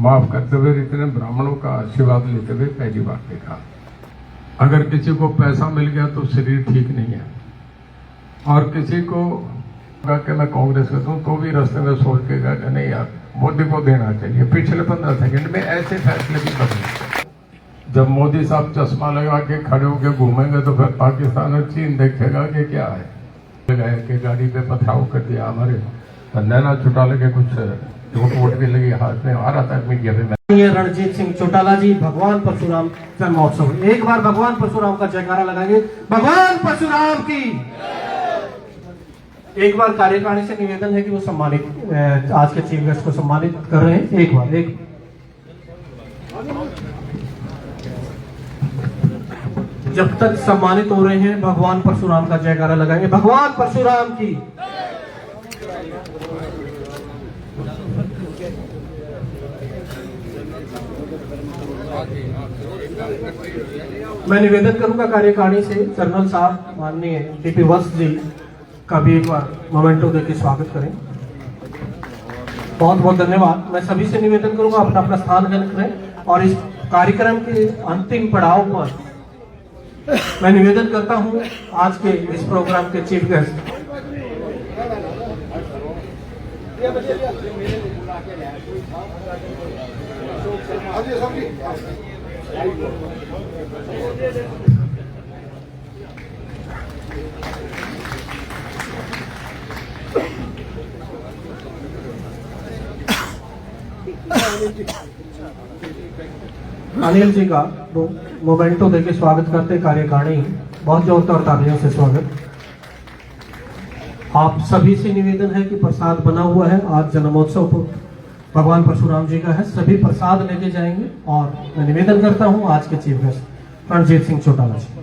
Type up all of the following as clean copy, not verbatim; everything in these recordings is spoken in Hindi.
माफ करते हुए इतने ब्राह्मणों का आशीर्वाद लेते हुए पहली बार देखा। अगर किसी को पैसा मिल गया तो शरीर ठीक नहीं है, और किसी को कि मैं कांग्रेस का हूं तो भी रास्ते में सोच के गया नहीं यार मोदी को देना चाहिए। पिछले 15 सेकंड में ऐसे फैसले भी बदले। जब मोदी साहब चश्मा लगा के खड़े होकर घूमेंगे तो फिर पाकिस्तान और चीन देखेगा कि क्या है। कि गाड़ी पे पथराव कर दिया, हमारे नैना चौटाला के कुछ वोट भी लगी हाथ में, आ रहा था मीडिया पे। रणजीत सिंह चौटाला जी भगवान परशुराम जन्मोत्सव, एक बार भगवान परशुराम का जयकारा लगाएंगे। भगवान परशुराम की। एक बार कार्यकारिणी से निवेदन है कि वो सम्मानित आज के चीफ गेस्ट को सम्मानित कर रहे हैं। एक बार जब तक सम्मानित हो रहे हैं भगवान परशुराम का जयकारा लगाएंगे। भगवान परशुराम की। मैं निवेदन करूंगा कार्यकारिणी से कर्नल साहब माननीय डीपी वत्स जी का भी एक बार मोमेंटो देकर स्वागत करें। बहुत बहुत धन्यवाद। मैं सभी से निवेदन करूंगा अपना अपना स्थान ग्रहण करें। और इस कार्यक्रम के अंतिम पड़ाव पर मैं निवेदन करता हूं आज के इस प्रोग्राम के चीफ गेस्ट अनिल जी का मोमेंटो देके स्वागत करते कार्यकारिणी। बहुत जोरदार तालियों से स्वागत। आप सभी से निवेदन है कि प्रसाद बना हुआ है, आज जन्मोत्सव भगवान परशुराम जी का है, सभी प्रसाद लेके जाएंगे। और मैं निवेदन करता हूं आज के चीफ गेस्ट रणजीत सिंह चौटाला जी।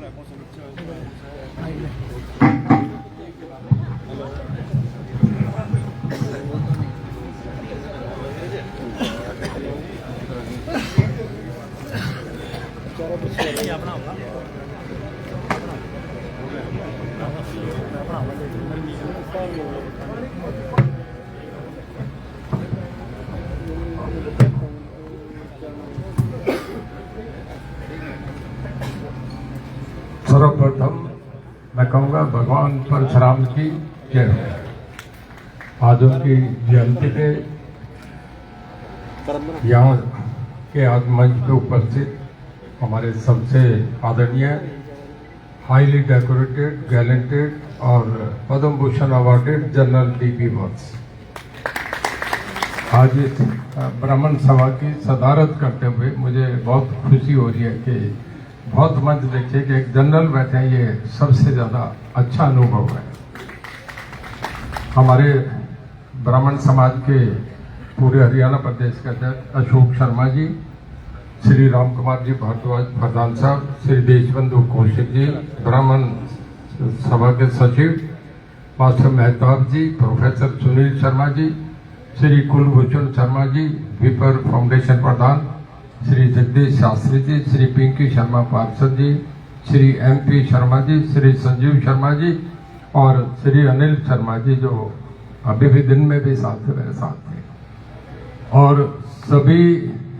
सर्वप्रथम मैं कहूँगा भगवान परशुराम की जय हो। आज उनकी जयंती पे यहाँ के आज मंच पे उपस्थित हमारे सबसे आदरणीय हाईली डेकोरेटेड गैलेंटेड और Padma Bhushan awarded general DP वत्स आज इस ब्राह्मण सभा की सदारत करते हुए मुझे बहुत खुशी हो रही है कि बहुत मंच देखिए कि एक जनरल बैठे हैं, ये सबसे ज़्यादा अच्छा अनुभव है। हमारे ब्राह्मण समाज के पूरे हरियाणा प्रदेश के अध्यक्ष अशोक शर्मा जी, श्री राम कुमार जी भारद्वाज प्रधान साहब, श्री देशबंधु कौशिक जी, ब्राह्मण सभा के सचिव मास्टर मेहताब जी, प्रोफेसर सुनील शर्मा जी, श्री कुलभूषण शर्मा जी, विपर फाउंडेशन प्रधान श्री जगदीश शास्त्री जी, श्री पिंकी शर्मा पार्षद जी, श्री MP शर्मा जी, श्री संजीव शर्मा जी और श्री अनिल शर्मा जी जो अभी भी दिन में भी साथ मेरे साथ थे। और सभी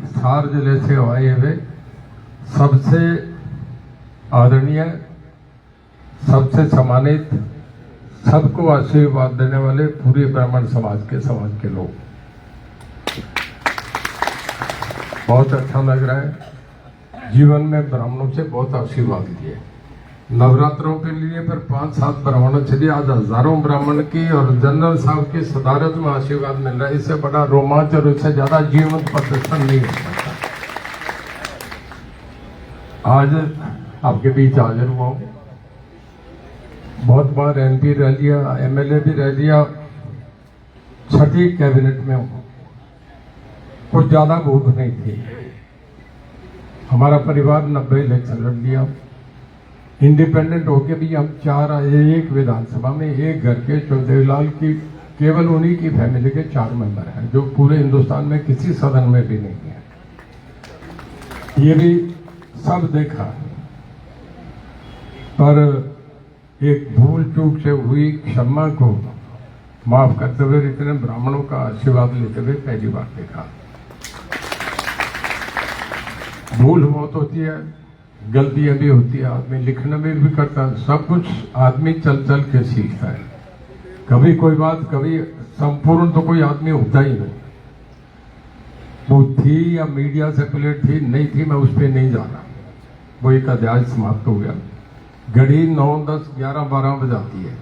सार जिले से आए हुए सबसे आदरणीय, सबसे सम्मानित, सबको आशीर्वाद देने वाले पूरे ब्राह्मण समाज के लोग, बहुत अच्छा लग रहा है। जीवन में ब्राह्मणों से बहुत आशीर्वाद लिए। नवरात्रों के लिए फिर 5-7 ब्राह्मणों चलिए, आज हजारों ब्राह्मण की और जनरल साहब की सदारत में आशीर्वाद मिल रहा है। इससे बड़ा रोमांच और इससे ज्यादा जीवंत प्रदर्शन नहीं हो सकता। आज आपके बीच हाजिर हुआ हूं। बहुत बार MP रह लिया, MLA भी रह लिया, छठी कैबिनेट में हूं। कुछ ज्यादा भूख नहीं थी। हमारा परिवार 90 इलेक्शन लड़ लिया। इंडिपेंडेंट होके भी हम 4 एक विधानसभा में एक घर के चौधरीलाल की केवल उन्हीं की फैमिली के 4 मेंबर हैं, जो पूरे हिंदुस्तान में किसी सदन में भी नहीं है। ये भी सब देखा, पर एक भूल चूक से हुई क्षमा को माफ करते हुए इतने ब्राह्मणों का आशीर्वाद लेते हुए पहली बार देखा। भूल बहुत होती है, गलतियां भी होती है, आदमी लिखने में भी करता है, सब कुछ आदमी चल चल के सीखता है। कभी कोई बात, कभी संपूर्ण तो कोई आदमी होता ही नहीं। वो थी या मीडिया से प्लेट थी, नहीं थी, मैं उस पर नहीं जाना। वो एक अध्याय समाप्त हो गया। घड़ी 9, 10, 11, 12 बजाती है।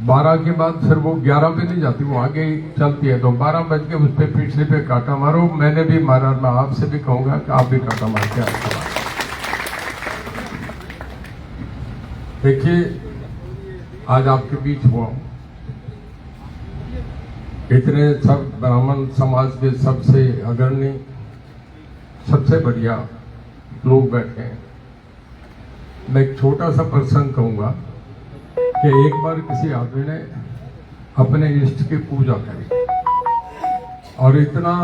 12 के बाद फिर वो 11 पे नहीं जाती, वो आगे ही चलती है। तो 12 बज के उस पर पिछले पे काटा मारो। मैंने भी मारा, मैं आपसे भी कहूंगा कि आप भी काटा मार के आए। देखिए, आज आपके बीच हुआ, इतने सब ब्राह्मण समाज के सबसे अग्रणी, सबसे बढ़िया लोग बैठे हैं। मैं एक छोटा सा प्रसंग कहूंगा कि एक बार किसी आदमी ने अपने इष्ट की पूजा करी और इतना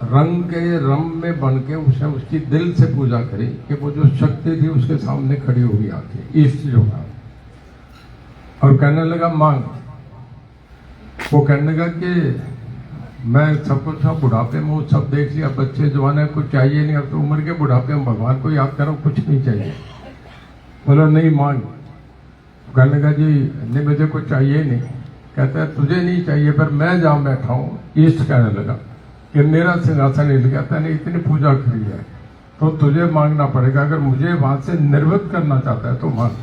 रंग के रम में बन के उसने उसकी दिल से पूजा करी कि वो जो शक्ति थी उसके सामने खड़ी हो गई आके, इष्ट जो था, और कहने लगा मांग। वो कहने लगा कि मैं सब कुछ बुढ़ापे में वो सब देख लिया, बच्चे जवान कुछ चाहिए नहीं, अब तो उम्र के बुढ़ापे में भगवान को याद करो, कुछ नहीं चाहिए। बोला नहीं मांग। कहने लगा जी नहीं, मुझे कुछ चाहिए नहीं। कहता है तुझे नहीं चाहिए, पर मैं जहाँ बैठा हूँ, इष्ट कहने लगा कि मेरा सिंहासन हिल गया। कहता नहीं, इतनी पूजा करी है तो तुझे मांगना पड़ेगा, अगर मुझे वहां से निर्वृत्त करना चाहता है तो मांग।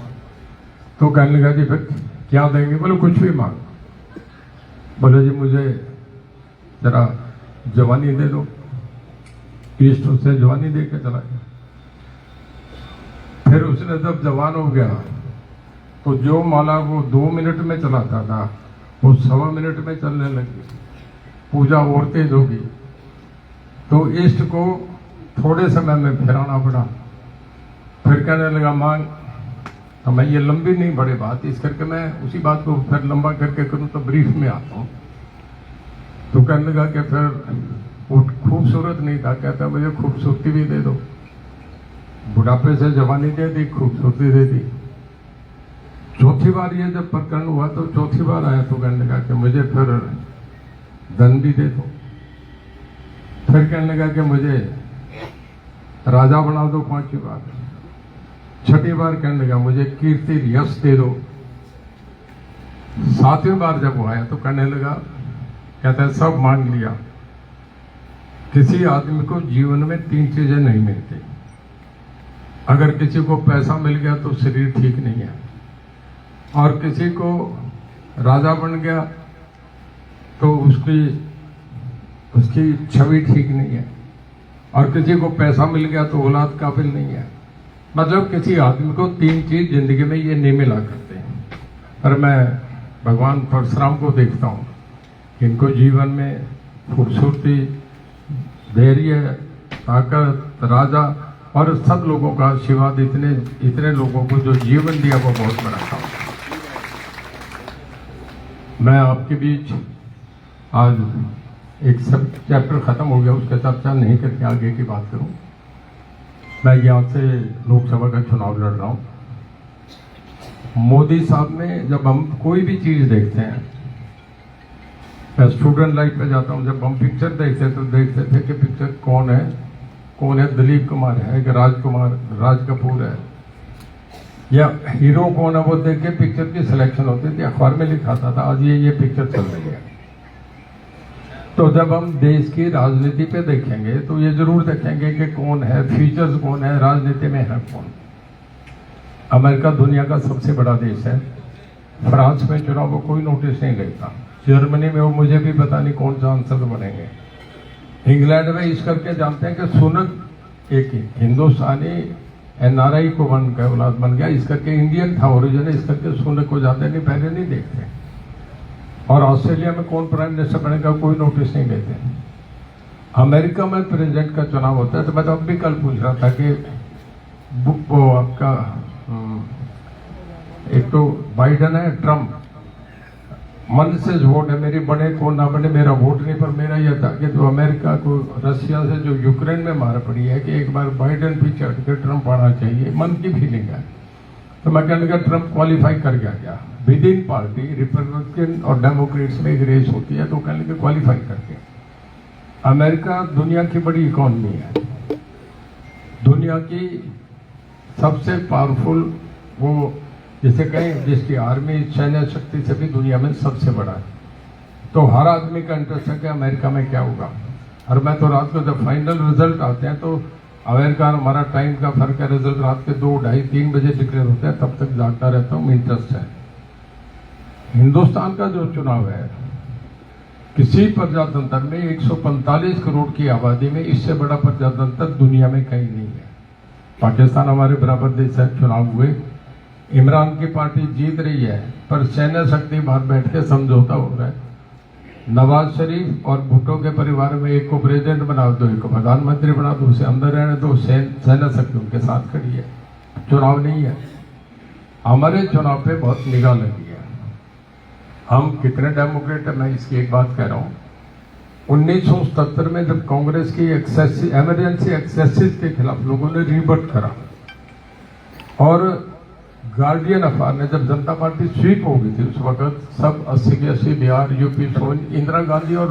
तो कहने लगा जी फिर क्या देंगे? बोले कुछ भी मांग। बोले जी मुझे जरा जवानी दे दो। इष्ट उसे जवानी दे के चला गया। फिर उसने जब जवान हो गया तो जो माला वो 2 मिनट में चलाता था वो 1.25 मिनट में चलने लगी। पूजा और तेज होगी तो इष्ट को थोड़े समय में फिराना पड़ा। फिर कहने लगा मांग। तो मैं ये लंबी नहीं बड़े बात, इस करके मैं उसी बात को फिर लंबा करके करूं तो ब्रीफ में आता हूं। तो कहने लगा कि फिर वो खूबसूरत नहीं था, कहता मुझे खूबसूरती भी दे दो। बुढ़ापे से जवानी दे दी, खूबसूरती दे दी। चौथी बार ये जब प्रकरण हुआ तो चौथी बार आया तो कहने लगा कि मुझे फिर धन भी दे दो। फिर कहने लगा कि मुझे राजा बना दो 5वीं बार। 6ठी बार कहने लगा मुझे कीर्ति यश दे दो। 7वीं बार जब वो आया तो कहने लगा, कहता है सब मांग लिया। किसी आदमी को जीवन में 3 चीजें नहीं मिलती। अगर किसी को पैसा मिल गया तो शरीर ठीक नहीं है, और किसी को राजा बन गया तो उसकी छवि ठीक नहीं है, और किसी को पैसा मिल गया तो औलाद काबिल नहीं है। मतलब किसी आदमी को 3 चीज जिंदगी में ये नहीं मिला करते हैं। पर मैं भगवान परशुराम को देखता हूँ, इनको जीवन में खूबसूरती, धैर्य, ताकत, राजा और सब लोगों का आशीर्वाद, इतने लोगों को जो जीवन दिया वो बहुत बड़ा था। मैं आपके बीच आज एक सब चैप्टर खत्म हो गया, उसका चर्चा नहीं करके आगे की बात करूं। मैं यहाँ से लोकसभा का चुनाव लड़ रहा हूँ। मोदी साहब ने, जब हम कोई भी चीज देखते हैं, मैं स्टूडेंट लाइफ पे जाता हूँ, जब हम पिक्चर देखते तो देखते थे कि पिक्चर कौन है, दिलीप कुमार है कि राज कपूर है, या हीरो कौन है, वो देख के पिक्चर की सिलेक्शन होती थी। अखबार में लिखा था आज ये पिक्चर चल रही है। तो जब हम देश की राजनीति पे देखेंगे तो ये जरूर देखेंगे कि कौन है, फीचर्स कौन है, राजनीति में है कौन। अमेरिका दुनिया का सबसे बड़ा देश है। फ्रांस में चुनाव को कोई नोटिस नहीं लेता। जर्मनी में वो मुझे भी पता नहीं कौन सा सांसद बनेंगे। इंग्लैंड में इस करके जानते हैं कि सुनक एक हिंदुस्तानी NRI को औलाद बन गया, इस करके इंडियन था ओरिजिन, इस करके सुनक को जाते नहीं, पहले नहीं देखते। और ऑस्ट्रेलिया में कौन प्राइम मिनिस्टर बनेगा कोई नोटिस नहीं लेते। अमेरिका में प्रेसिडेंट का चुनाव होता है। तो मैं तो अब भी कल पूछ रहा था कि वो आपका एक तो बाइडन है, ट्रम्प, मन से वोट है, मेरी बने को ना बने मेरा वोट नहीं। पर मेरा यह था कि जो अमेरिका को रशिया से जो यूक्रेन में मार पड़ी है कि एक बार बाइडन पीछे हट के ट्रम्प आना चाहिए, मन की फीलिंग है। तो मैं कहने लगा ट्रम्प क्वालिफाई कर गया। विद इन पार्टी रिपब्लिकन और डेमोक्रेट्स में एक रेस होती है, तो कहने लगे क्वालिफाई करके। अमेरिका दुनिया की बड़ी इकोनॉमी है, दुनिया की सबसे पावरफुल, वो जिसे कहें जिसकी आर्मी सैन्य शक्ति से भी दुनिया में सबसे बड़ा है। तो हर आदमी का इंटरेस्ट है कि अमेरिका में क्या होगा। और मैं तो रात को जब फाइनल रिजल्ट आते हैं तो अमेरिका और हमारा टाइम का फर्क है, रिजल्ट रात के 2, 2:30, 3 बजे डिक्लेयर होते हैं, तब तक जागता रहता हूँ, इंटरेस्ट है। हिंदुस्तान का जो चुनाव है, किसी प्रजातंत्र में 145 करोड़ की आबादी में इससे बड़ा प्रजातंत्र दुनिया में कहीं नहीं है। पाकिस्तान हमारे बराबर देश है, चुनाव हुए, इमरान की पार्टी जीत रही है, पर सैन्य शक्ति बाहर बैठ के समझौता हो रहा है। नवाज शरीफ और भुट्टो के परिवार में एक को प्रेसिडेंट बना दो, एक को प्रधानमंत्री बना दो, उसे अंदर रहने दो, सैन्य शक्ति उनके साथ खड़ी है। चुनाव नहीं है। हमारे चुनाव पे बहुत निगाह लगी है। हम कितने डेमोक्रेट है, मैं इसकी एक बात कह रहा हूँ। 1977 में जब कांग्रेस की इमरजेंसी एक्सेसिस के खिलाफ लोगों ने रिबट करा, और गार्डियन अखबार ने जब जनता पार्टी स्वीप हो गई थी, उस वक्त सब 80 के 80 बिहार, यूपी, इंदिरा गांधी और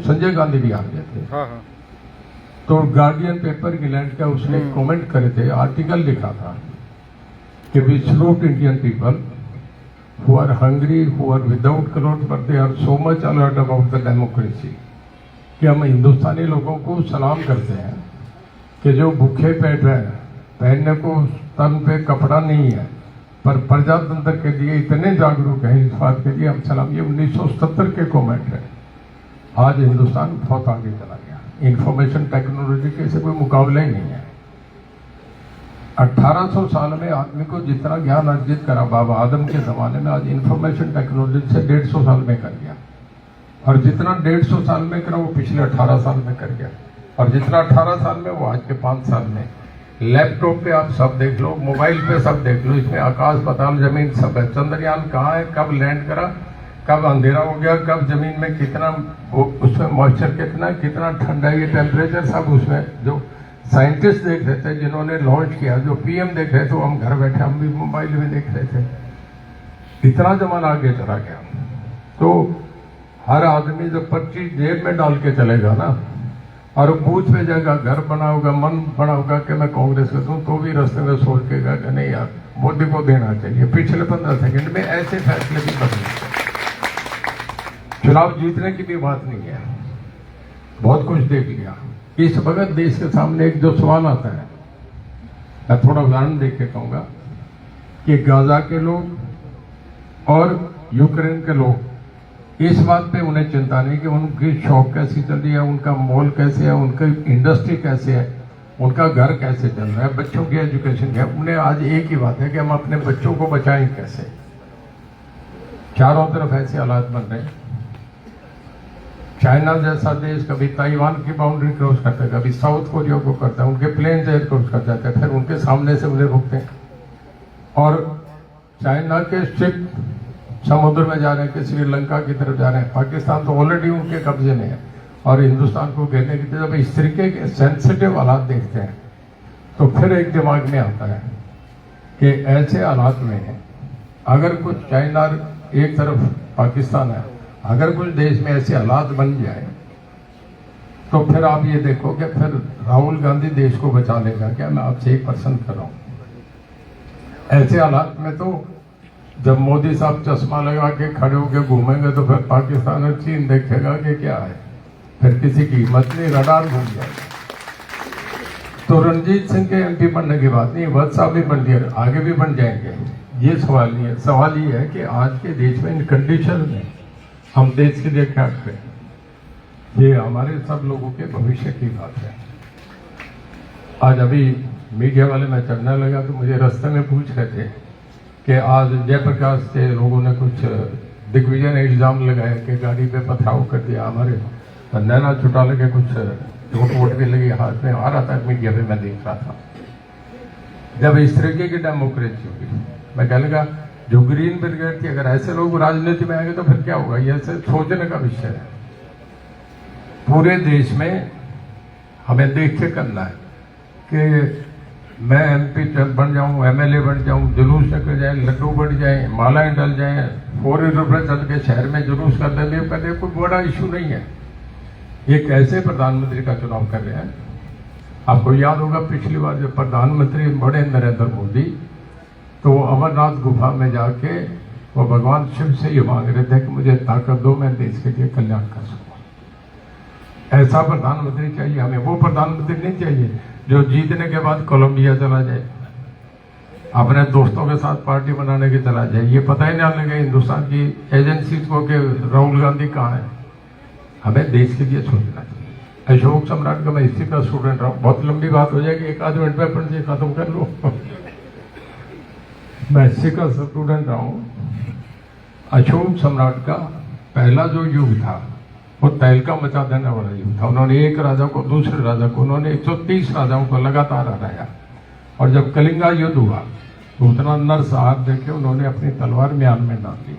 संजय गांधी भी आ गए थे। तो गार्डियन पेपर इंग्लैंड का उसने कमेंट करे थे, आर्टिकल लिखा था कि we salute Indian people who are hungry, who are without clothes, but they are so much alert about the democracy। कि हम हिंदुस्तानी लोगों को सलाम करते हैं कि जो भूखे पेट है, पहनने को तन पे कपड़ा नहीं है, पर प्रजातंत्र के लिए इतने जागरूक हैं, इस बात के लिए हम सलाम। ये 1970 के कमेंट है। आज हिंदुस्तान बहुत आगे चला गया, इंफॉर्मेशन टेक्नोलॉजी के से कोई मुकाबला ही नहीं है। 1800 साल में आदमी को जितना ज्ञान अर्जित करा बाबा आदम के जमाने में, आज इंफॉर्मेशन टेक्नोलॉजी से 150 साल में कर गया। और जितना 150 साल में करा वो पिछले 18 साल में कर गया, और जितना 18 साल में वो आज के 5 साल में। लैपटॉप पे आप सब देख लो, मोबाइल पे सब देख लो, इसमें आकाश पाताल जमीन सब है। चंद्रयान कहाँ है, कब लैंड करा, कब अंधेरा हो गया, कब जमीन में कितना, उसमें मॉइस्चर कितना, कितना ठंडा है, ये टेम्परेचर सब उसमें जो साइंटिस्ट देख रहे थे, जिन्होंने लॉन्च किया, जो पीएम देख रहे थे, हम घर बैठे हम भी मोबाइल में देख रहे थे। इतना जमाना आगे चला गया। तो हर आदमी जब पर्ची जेब में डाल के चलेगा ना, और बूथ पे जाएगा, घर बना होगा, मन बना होगा कि मैं कांग्रेस का दूं, तो भी रास्ते में सोच के गया कि नहीं यार मोदी को देना चाहिए। पिछले 15 सेकंड में ऐसे फैसले भी बदले। चुनाव जीतने की भी बात नहीं है, बहुत कुछ देख लिया। इस वक्त देश के सामने एक जो सवाल आता है, मैं थोड़ा उदाहरण देख के कहूंगा कि गाजा के लोग और यूक्रेन के लोग, इस बात पे उन्हें चिंता नहीं कि उनकी शॉप कैसी चल रही है, उनका मॉल कैसे है, उनकी इंडस्ट्री कैसे है, उनका घर कैसे चल रहा है, बच्चों की एजुकेशन क्या है। उन्हें आज एक ही बात है कि हम अपने बच्चों को बचाएं कैसे। चारों तरफ ऐसे हालात बन रहे हैं। चाइना जैसा देश कभी ताइवान की बाउंड्री क्रॉस करता है, कभी साउथ कोरिया को करता है, उनके प्लेन एयर क्रॉस कर जाते हैं, फिर उनके सामने से उन्हें रोकते हैं। और चाइना के शिप समुद्र में जा रहे हैं कि श्रीलंका की तरफ जा रहे हैं। पाकिस्तान तो ऑलरेडी उनके कब्जे में है, और हिंदुस्तान को घेरने की जब इस तरीके के सेंसिटिव हालात देखते हैं तो फिर एक दिमाग में आता है कि ऐसे हालात में अगर कुछ चाइना एक तरफ पाकिस्तान है, अगर कुछ देश में ऐसे हालात बन जाए तो फिर आप ये देखो कि फिर राहुल गांधी देश को बचा लेगा क्या? मैं आपसे एक पसंद कर रहा हूं। ऐसे हालात में तो जब मोदी साहब चश्मा लगा के खड़े होकर घूमेंगे तो फिर पाकिस्तान और चीन देखेगा कि क्या है, फिर किसी की हिम्मत नहीं, रडार घूम जाएगा। तो रणजीत सिंह के एमपी बनने की बात नहीं, वत्स साहब भी बन गए, आगे भी बन जाएंगे। ये सवाल नहीं है। सवाल ये है कि आज के देश में इन कंडीशन में हम देश के लिए क्या करें। ये हमारे सब लोगों के भविष्य की बात है। आज अभी मीडिया वाले मैं चढ़ने लगा तो मुझे रास्ते में पूछ रहे थे कि आज जयप्रकाश के लोगों ने कुछ दिग्विजय ने इल्जाम लगाया कि गाड़ी पे पथराव कर दिया, हमारे नैना चौटाला के कुछ चोट वोट भी लगी, हाथ में आ रहा था, मीडिया पे मैं देख रहा था। जब इस तरीके की डेमोक्रेसी होगी, मैं कह लगा जो ग्रीन ब्रिगेड थी, अगर ऐसे लोग राजनीति में आएंगे तो फिर क्या होगा। ये ऐसे सोचने का विषय है। पूरे देश में हमें देख के करना है कि मैं एमपी बन जाऊं, एमएलए बन जाऊं, जुलूस निकल जाए, लड्डू बढ़ जाए, मालाएं डल जाए, 4 रुपये चल के शहर में जुलूस कर देंगे, कहते कोई बड़ा इशू नहीं है। एक ऐसे प्रधानमंत्री का चुनाव कर रहे हैं आपको याद होगा पिछली बार जब प्रधानमंत्री बड़े नरेंद्र मोदी, तो वो अमरनाथ गुफा में जाके वो भगवान शिव से ये मांग रहे थे कि मुझे ताकत दो, मैं देश के लिए कल्याण कर सकूं। ऐसा प्रधानमंत्री चाहिए हमें। वो प्रधानमंत्री नहीं चाहिए जो जीतने के बाद कोलंबिया चला जाए, अपने दोस्तों के साथ पार्टी बनाने के चला जाए। ये पता ही ना लगे हिंदुस्तान की एजेंसी को कि राहुल गांधी कहाँ है। हमें देश के लिए सोचना चाहिए। अशोक सम्राट का मैं हिस्ट्री का स्टूडेंट रहा हूँ, बहुत लंबी बात हो जाएगी, एक आध मिनट में अपन से खत्म कर लो। मैं हिस्ट्री का स्टूडेंट रहा हूँ। अशोक सम्राट का पहला जो युग था वो तहलका मचा देने वाला युग था। उन्होंने एक राजा को, दूसरे राजा को, उन्होंने 130 राजाओं को लगातार हराया। और जब कलिंगा युद्ध हुआ तो उतना नरसंहार देखे उन्होंने अपनी तलवार म्यान में डाल दी।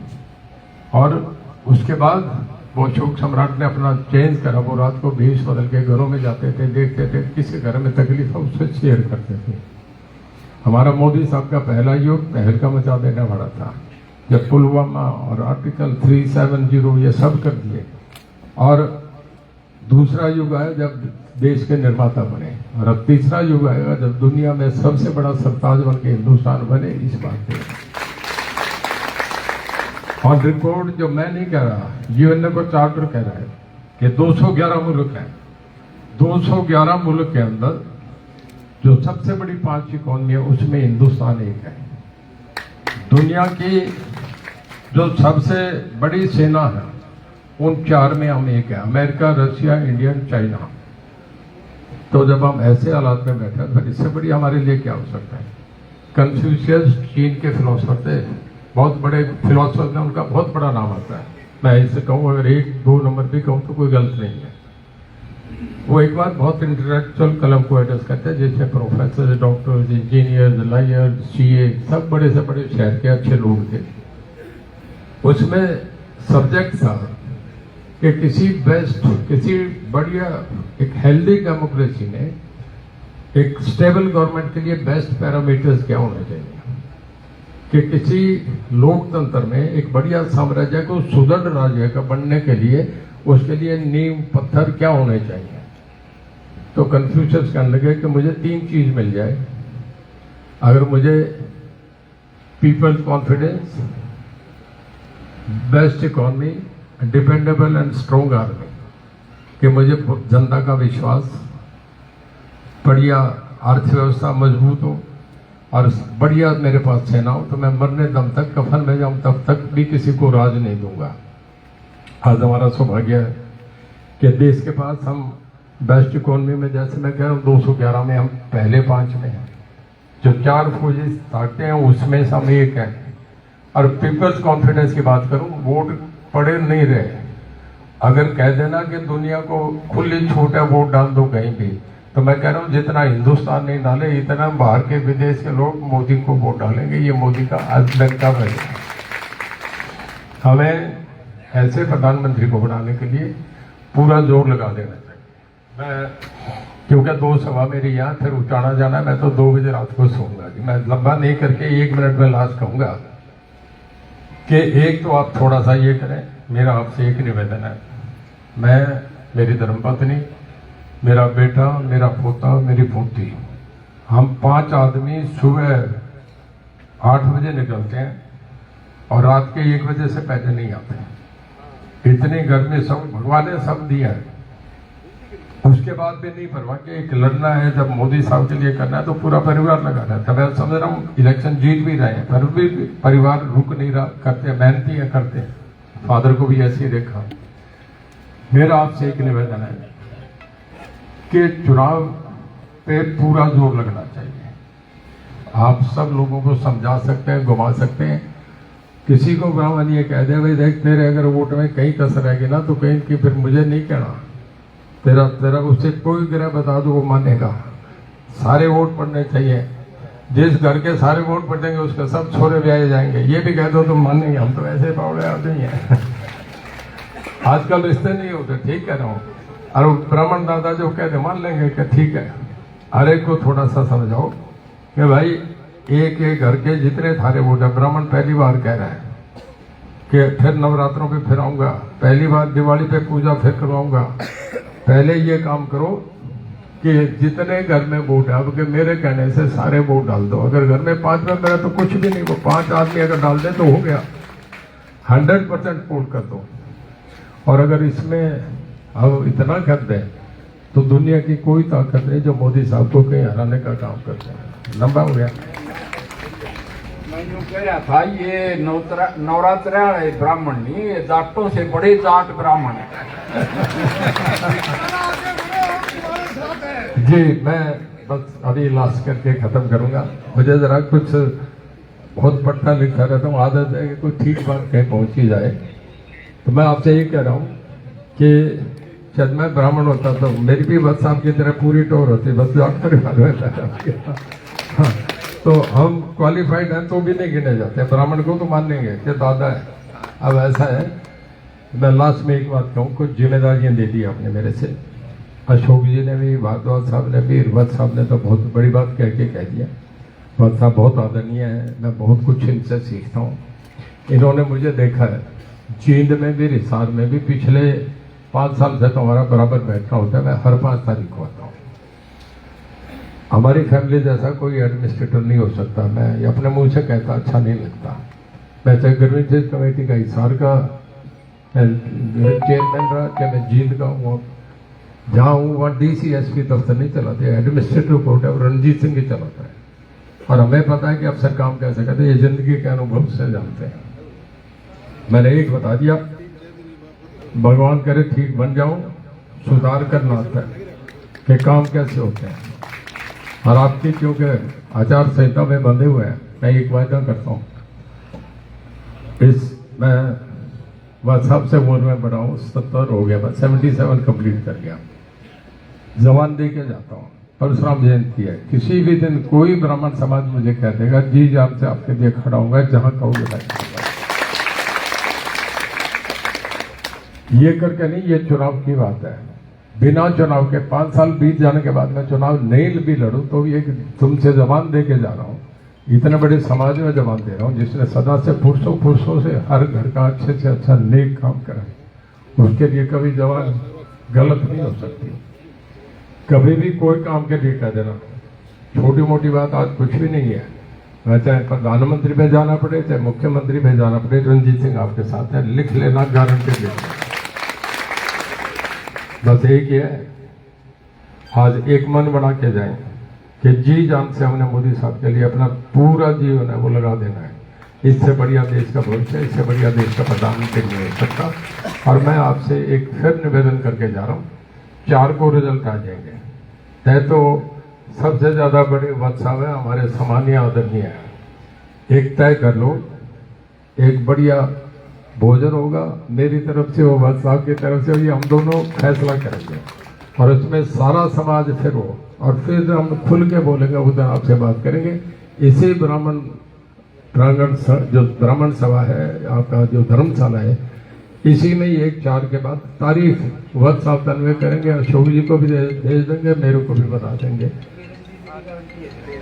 और उसके बाद वो अशोक सम्राट ने अपना चेंज करा। वो रात को भेष बदल के घरों में जाते थे, देखते थे किसी घर में तकलीफ है उससे शेयर करते थे। हमारा मोदी साहब का पहला युग तहलका मचा देने वाला था, जब पुलवामा और आर्टिकल 370 ये सब कर दिए। और दूसरा युग आया जब देश के निर्माता बने, और अब तीसरा युग आएगा जब दुनिया में सबसे बड़ा सरताज बन के हिंदुस्तान बने। इस बात पे और रिपोर्ट जो मैं नहीं कह रहा, यूएनए को चार्टर कह रहा है कि 211 मुल्क हैं। 211 मुल्क के अंदर जो सबसे बड़ी 5 इकोनॉमी है उसमें हिंदुस्तान एक है। दुनिया की जो सबसे बड़ी सेना है उन 4 में हम एक है, अमेरिका, रशिया, इंडिया, चाइना। तो जब हम ऐसे हालात में बैठे फिर इससे बड़ी हमारे लिए क्या हो सकता है। कन्फ्यूशियस चीन के फिलोसफर थे, बहुत बड़े फिलोसफर ने, उनका बहुत बड़ा नाम आता है। मैं इसे कहूँ अगर 1-2 नंबर भी कहूँ तो कोई गलत नहीं है। वो एक बार बहुत इंटेलेक्चुअल कलम को एड्रेस करते हैं, जिसमें professor, doctor, engineer, lawyer, CA सब बड़े से बड़े शहर के अच्छे लोग थे। उसमें सब्जेक्ट था कि किसी बढ़िया एक हेल्दी डेमोक्रेसी में एक स्टेबल गवर्नमेंट के लिए बेस्ट पैरामीटर्स क्या होने चाहिए, कि किसी लोकतंत्र में एक बढ़िया साम्राज्य को सुदृढ़ राज्य का बनने के लिए उसके लिए नींव पत्थर क्या होने चाहिए। तो कन्फ्यूशियस कहने लगे कि मुझे 3 चीज मिल जाए। अगर मुझे people's confidence, best economy, dependable and strong army, कि मुझे जनता का विश्वास, बढ़िया अर्थव्यवस्था मजबूत हो और बढ़िया मेरे पास सेना हो, तो मैं मरने दम तक कफन में जाऊं तब तक भी किसी को राज नहीं दूंगा। आज हमारा सौभाग्य है कि देश के पास हम बेस्ट इकोनॉमी में, जैसे मैं कह रहा हूँ 211 में हम पहले 5 में हैं। जो 4 फौजी ताकते हैं उसमें से हम एक हैं। और पीपल्स कॉन्फिडेंस की बात करूं, वोट पड़े नहीं रहे। अगर कह देना कि दुनिया को खुली छूट है वोट डाल दो कहीं भी, तो मैं कह रहा हूं जितना हिंदुस्तान नहीं डाले इतना बाहर के विदेश के लोग मोदी को वोट डालेंगे। ये मोदी का अजनका है। हमें ऐसे प्रधानमंत्री को बनाने के लिए पूरा जोर लगा देना चाहिए। मैं क्योंकि 2 सभा मेरी यहाँ, फिर उचाना जाना है, मैं तो 2 बजे रात को सोऊंगा। मैं लंबा नहीं करके 1 मिनट में लास्ट कहूंगा कि एक तो आप थोड़ा सा ये करें। मेरा आपसे एक निवेदन है, मैं, मेरी धर्मपत्नी, मेरा बेटा, मेरा पोता, मेरी पोती, हम 5 आदमी सुबह 8 बजे निकलते हैं और रात के 1 बजे से पहले नहीं आते। इतनी गर्मी सब भगवान ने सब दिया है, उसके बाद भी नहीं परवाह कि एक लड़ना है। जब मोदी साहब के लिए करना है तो पूरा परिवार लगा रहा है। मैं समझ रहा हूँ इलेक्शन जीत भी रहे हैं पर भी परिवार रुक नहीं रहा, करते, मेहनती है, करते। फादर को भी ऐसे ही देखा। मेरा आपसे एक निवेदन है कि चुनाव पे पूरा जोर लगना चाहिए। आप सब लोगों को समझा सकते हैं, घुमा सकते हैं। किसी को ब्राह्मण ये कह दे भाई देख तेरे अगर वोट में कहीं कसर रहेगी ना तो कहीं की, फिर मुझे नहीं कहना, तेरा उससे कोई ग्रह बता दो वो मानेगा। सारे वोट पड़ने चाहिए। जिस घर के सारे वोट पड़ देंगे उसके सब छोरे ब्याहे जाएंगे। ये भी कह दो तुम मानेंगे, हम तो ऐसे बावड़े आदमी हैं। आजकल रिश्ते नहीं होते, ठीक कह रहा हूँ। और ब्राह्मण दादा जो कहते मान लेंगे कि ठीक है। हर एक को थोड़ा सा समझाओ कि भाई एक एक घर के जितने थारे वोट है। ब्राह्मण पहली बार कह रहा है कि फिर नवरात्रों पे फिर आऊंगा, पहली बार दिवाली पे पूजा फिर करवाऊंगा। पहले ये काम करो कि जितने घर में वोट है, अब के मेरे कहने से सारे वोट डाल दो। अगर घर में 5 मेंबर है तो कुछ भी नहीं, वो 5 आदमी अगर डाल दे तो हो गया। 100% वोट कर दो। और अगर इसमें अब इतना कर दें तो दुनिया की कोई ताकत नहीं जो मोदी साहब को कहीं हराने का काम करते हैं। लंबा हो गया। मैं यूं कह रहा था, ये नवरात्र वाले ब्राह्मण नहीं, ये जाटों से बड़े जाट ब्राह्मण है। जी, मैं बस अभी लास्ट करके खत्म करूंगा। मुझे जरा कुछ बहुत पढ़ता लिखता रहता हूँ, आदत है कि कोई ठीक बात कहीं पहुंची जाए। तो मैं आपसे ये कह रहा हूँ कि जब मैं ब्राह्मण होता तो मेरी भी बस आपकी तरह पूरी टोर होती, बस जाट परिवार में। हाँ, तो हम क्वालिफाइड हैं तो भी नहीं गिने जाते। ब्राह्मण को तो मानेंगे कि दादा है। अब ऐसा है, मैं लास्ट में एक बात कहूँ, कुछ जिम्मेदारियां दे दी आपने मेरे से। अशोक जी ने भी, भारद्वाज साहब ने भी, हिरवत साहब ने तो बहुत बड़ी बात कह के कह दिया। भट्ट साहब बहुत आदरणीय है, मैं बहुत कुछ इनसे सीखता हूँ। इन्होंने मुझे देखा है जींद में भी, रिसार में भी। पिछले 5 साल से तो हमारा बराबर बैठना होता है, मैं हर 5 तारीख को आता हूँ। हमारी फैमिली जैसा कोई एडमिनिस्ट्रेटर नहीं हो सकता। मैं ये अपने मुंह से कहता, अच्छा नहीं लगता। मैं चाहे ग्रीनविच कमेटी का, हिसार का चेयरमैन रहा, चाहे मैं जींद का हूँ, जहाँ हूँ वहाँ DCSP दफ्तर नहीं चलाते, एडमिनिस्ट्रेटिव कोर्ट है, रणजीत सिंह ही चलाता है। और हमें पता है कि अफसर काम कैसे करते हैं, ये जिंदगी के अनुभव से जानते हैं। मैंने एक बता दिया, भगवान करे ठीक बन जाऊं, सुधार करना आता है कि काम कैसे होते हैं। और आपकी क्योंकि आचार संहिता में बंधे हुए हैं, मैं एक वायदा करता हूँ, मैं बस सबसे उम्र में बड़ा हूँ, 70 हो गया, बस 77 कंप्लीट कर गया। जवान दे के जाता हूँ। परशुराम जयंती है, किसी भी दिन कोई ब्राह्मण समाज मुझे कह देगा जी जान से आपके लिए खड़ा होगा, जहां कहोगे जाएगा। ये करके नहीं, ये चुनाव की बात है। बिना चुनाव के 5 साल बीत जाने के बाद मैं चुनाव नहीं भी लड़ूं तो ये तुमसे जबान दे के जा रहा हूँ। इतने बड़े समाज में जबान दे रहा हूँ जिसने सदा से फुर्सों से हर घर का अच्छे से अच्छा नेक काम करा, उसके लिए कभी जबान गलत नहीं हो सकती। कभी भी कोई काम के लिए कह देना छोटी मोटी बात आज कुछ भी नहीं है। मैं चाहे प्रधानमंत्री में जाना पड़े, चाहे मुख्यमंत्री में जाना पड़े, रणजीत सिंह आपके साथ है, लिख लेना, गारंटी लेना। बस एक ही है, आज एक मन बना के जाए कि जी जान से हमने मोदी साहब के लिए अपना पूरा जीवन है वो लगा देना है। इससे बढ़िया देश का भविष्य, इससे बढ़िया देश का प्रधानमंत्री नहीं हो सकता। और मैं आपसे एक फिर निवेदन करके जा रहा हूँ, 4 को रिजल्ट आ जाएंगे। तय तो सबसे ज्यादा बड़े उत्सव है हमारे सामान्य आदरणीय है। एक तय कर लो, एक बढ़िया भोजन होगा मेरी तरफ से, वो वत्स साहब की तरफ से, ये हम दोनों फैसला करेंगे और उसमें सारा समाज फिर हो, और फिर हम खुल के बोलेंगे, उधर आपसे बात करेंगे। इसी ब्राह्मण प्रांगण जो ब्राह्मण सभा है, आपका जो धर्मशाला है, इसी में ही 1/4 के बाद तारीख वक्त साहब तनवे करेंगे। अशोक जी को भी भेज देंगे, मेरे को भी बता देंगे।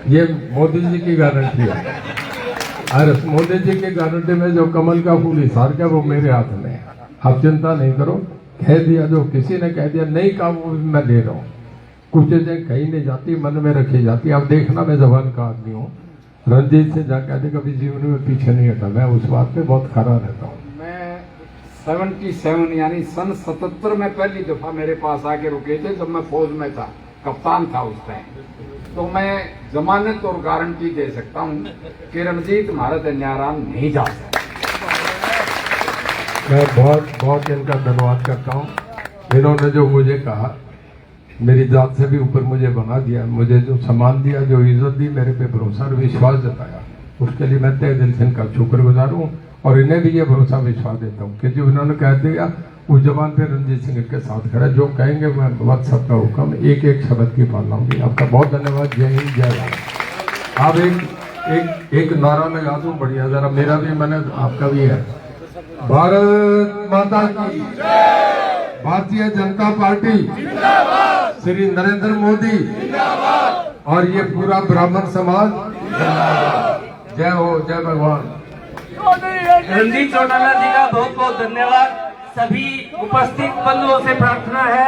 ये मोदी जी की गारंटी है। और मोदी जी की गारंटी में जो कमल का फूल हिसार का वो मेरे हाथ में है। आप चिंता नहीं करो, कह दिया जो किसी ने कह दिया नहीं कहा वो भी मैं दे रहा हूँ। कुछ चीजें कहीं नहीं जाती, मन में रखी जाती। आप देखना मैं जबान का आदमी हूँ। रणजीत से जा कहते कभी जीवन में पीछे नहीं हटा, मैं उस बात पे बहुत खरा रहता हूँ। 77 यानी सन 77 में पहली दफा मेरे पास आके रुके थे, जब मैं फौज में था, कप्तान था उस टाइम। तो मैं जमानत और गारंटी दे सकता हूँ कि रणजीत महाराज न्यारान नहीं जा सकता। मैं बहुत बहुत इनका धन्यवाद करता हूँ। इन्होंने जो मुझे कहा, मेरी जात से भी ऊपर मुझे बना दिया, मुझे जो सम्मान दिया, जो इज्जत दी, मेरे पे भरोसा और विश्वास जताया, उसके लिए मैं तहे दिल से इनका शुक्रगुजार हूँ। और इन्हें भी ये भरोसा विश्वास देता हूँ कि जो इन्होंने कह दिया उस जबान पे रणजीत सिंह के साथ खड़ा, जो कहेंगे मैं वक्त सबका हुक्म, एक एक शब्द की पालना होगी। आपका बहुत धन्यवाद। जय हिंद, जय भारत। आप एक नारा लगा दूं बढ़िया, जरा मेरा भी, मैंने आपका भी है। भारत माता की, भारतीय जनता पार्टी, श्री नरेंद्र मोदी और ये पूरा ब्राह्मण समाज, जय हो, जय भगवान। रणजीत चौटाला जी का बहुत बहुत धन्यवाद। सभी उपस्थित बंधुओं से प्रार्थना है